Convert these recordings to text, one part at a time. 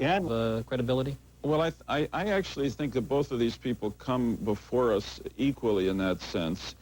again, credibility? Well, I actually think that both of these people come before us equally in that sense.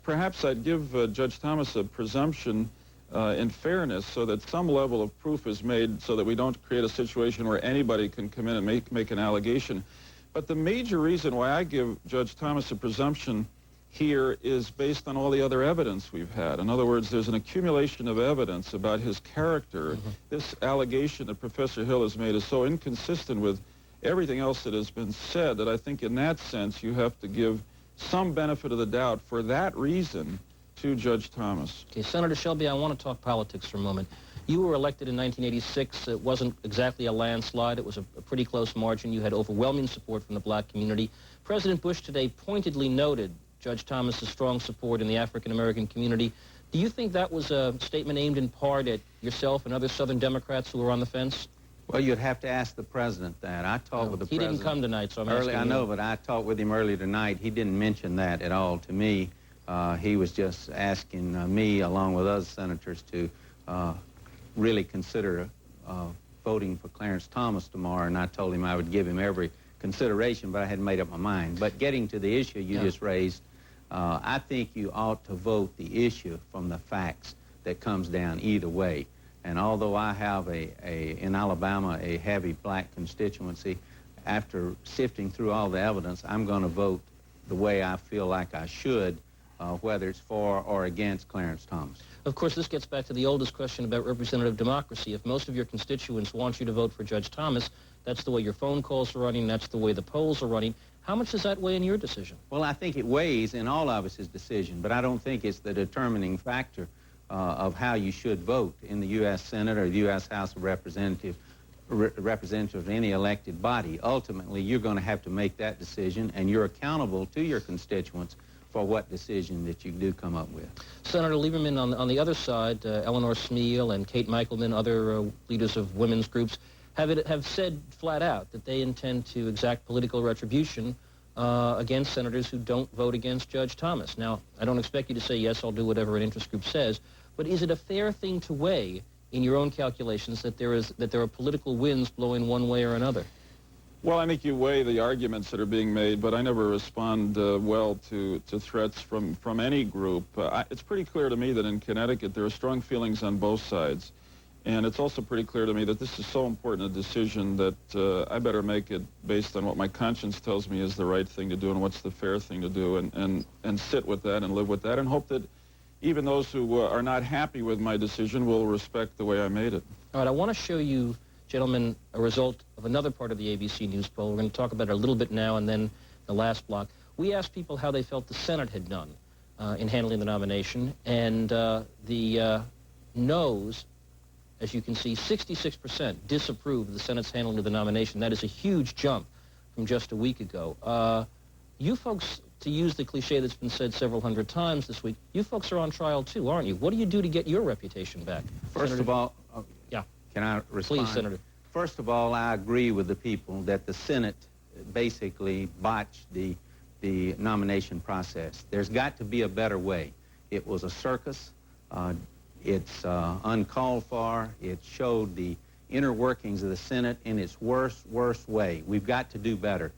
Perhaps I'd give Judge Thomas a presumption in fairness so that some level of proof is made so that we don't create a situation where anybody can come in and make an allegation. But the major reason why I give Judge Thomas a presumption here is based on all the other evidence we've had. In other words, there's an accumulation of evidence about his character. This allegation that Professor Hill has made is so inconsistent with everything else that has been said that I think in that sense you have to give some benefit of the doubt for that reason to Judge Thomas. Okay, Senator Shelby, I want to talk politics for a moment. You were elected in 1986. It wasn't exactly a landslide. It was a pretty close margin. You had overwhelming support from the black community. President Bush today pointedly noted Judge Thomas's strong support in the African-American community. Do you think that was a statement aimed in part at yourself and other Southern Democrats who were on the fence? well, you'd have to ask the president that. I talked with the president. He didn't come tonight, so I'm asking you. I know, but I talked with him earlier tonight. He didn't mention that at all to me. He was just asking me, along with other senators, to really consider voting for Clarence Thomas tomorrow, and I told him I would give him every consideration, but I hadn't made up my mind. But getting to the issue you just raised, I think you ought to vote the issue from the facts that comes down either way. And although I have in Alabama a heavy black constituency, after sifting through all the evidence, I'm going to vote the way I feel like I should, whether it's for or against Clarence Thomas. Of course, this gets back to the oldest question about representative democracy. If most of your constituents want you to vote for Judge Thomas, that's the way your phone calls are running, that's the way the polls are running. How much does that weigh in your decision? Well, I think it weighs in all of us' decision, but I don't think it's the determining factor of how you should vote in the U.S. Senate or the U.S. House of Representatives, representative of any elected body. Ultimately, you're going to have to make that decision, and you're accountable to your constituents for what decision that you do come up with. Senator Lieberman, on the other side, Eleanor Smeal and Kate Michelman, other leaders of women's groups, have said flat out that they intend to exact political retribution against senators who don't vote against Judge Thomas. Now, I don't expect you to say, yes, I'll do whatever an interest group says, but is it a fair thing to weigh in your own calculations that there are political winds blowing one way or another? Well, I think you weigh the arguments that are being made, but I never respond well to threats from any group. It's pretty clear to me that in Connecticut there are strong feelings on both sides. And it's also pretty clear to me that this is so important a decision that I better make it based on what my conscience tells me is the right thing to do and what's the fair thing to do, and sit with that and live with that and hope that even those who are not happy with my decision will respect the way I made it. All right, I want to show you, gentlemen, a result of another part of the ABC News poll. We're going to talk about it a little bit now and then the last block. We asked people how they felt the Senate had done in handling the nomination, and the no's, as you can see, 66% disapprove of the Senate's handling of the nomination. That is a huge jump from just a week ago. You folks, to use the cliche that's been said several hundred times this week, you folks are on trial too, aren't you? What do you do to get your reputation back? First Senator? of all, yeah. Can I respond? Please, Senator. First of all, I agree with the people that the Senate basically botched the nomination process. There's got to be a better way. It was a circus. It's uncalled for. It showed the inner workings of the Senate in its worst way. We've got to do better.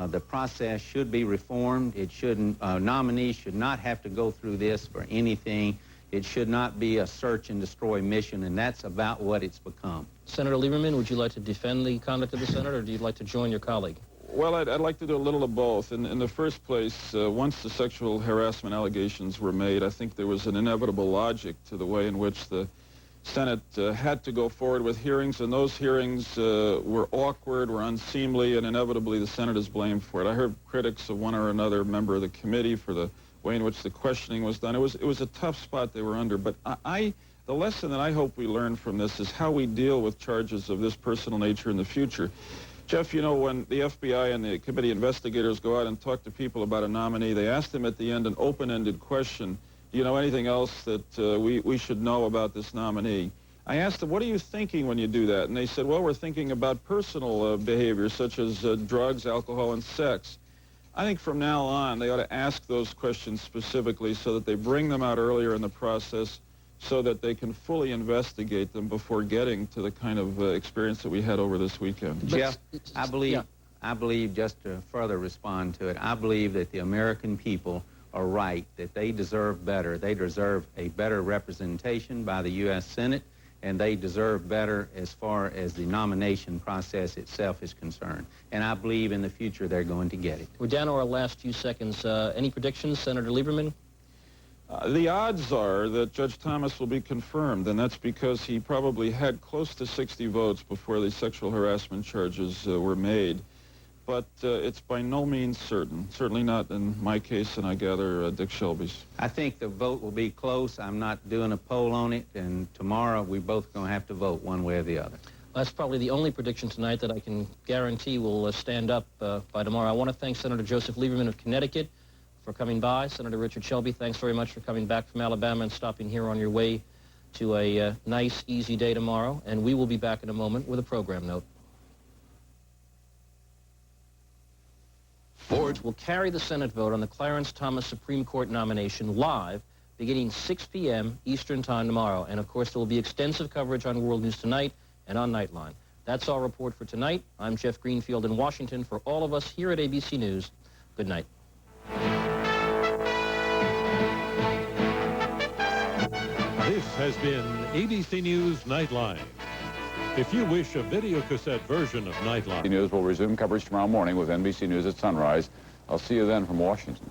The process should be reformed. It shouldn't, nominees should not have to go through this for anything. It should not be a search and destroy mission, and that's about what it's become. Senator Lieberman, would you like to defend the conduct of the Senate, or do you like to join your colleague? Well, I'd like to do a little of both. In the first place, once the sexual harassment allegations were made, I think there was an inevitable logic to the way in which the Senate had to go forward with hearings, and those hearings were awkward, were unseemly, and inevitably the Senate is blamed for it. I heard critics of one or another member of the committee for the way in which the questioning was done. It was a tough spot they were under, but the lesson that I hope we learn from this is how we deal with charges of this personal nature in the future. Jeff, you know, when the FBI and the committee investigators go out and talk to people about a nominee, they ask them at the end an open-ended question. Do you know anything else that we should know about this nominee? I asked them, what are you thinking when you do that? And they said, well, we're thinking about personal behaviors such as drugs, alcohol, and sex. I think from now on, they ought to ask those questions specifically so that they bring them out earlier in the process so that they can fully investigate them before getting to the kind of experience that we had over this weekend. Jeff, I believe, just to further respond to it, I believe that the American people are right, that they deserve better. They deserve a better representation by the U.S. Senate, and they deserve better as far as the nomination process itself is concerned. And I believe in the future they're going to get it. We're down to our last few seconds. Any predictions, Senator Lieberman? The odds are that Judge Thomas will be confirmed, and that's because he probably had close to 60 votes before the sexual harassment charges were made. But it's by no means certain, certainly not in my case, and I gather Dick Shelby's. I think the vote will be close. I'm not doing a poll on it, and tomorrow we're both going to have to vote one way or the other. That's probably the only prediction tonight that I can guarantee will stand up by tomorrow. I want to thank Senator Joseph Lieberman of Connecticut for coming by. Senator Richard Shelby, thanks very much for coming back from Alabama and stopping here on your way to a nice, easy day tomorrow. And we will be back in a moment with a program note. Ford will carry the Senate vote on the Clarence Thomas Supreme Court nomination live beginning 6 p.m. Eastern Time tomorrow. And, of course, there will be extensive coverage on World News Tonight and on Nightline. That's our report for tonight. I'm Jeff Greenfield in Washington. For all of us here at ABC News, good night. This has been ABC News Nightline. If you wish a videocassette version of Nightline... News will resume coverage tomorrow morning with NBC News at sunrise. I'll see you then from Washington.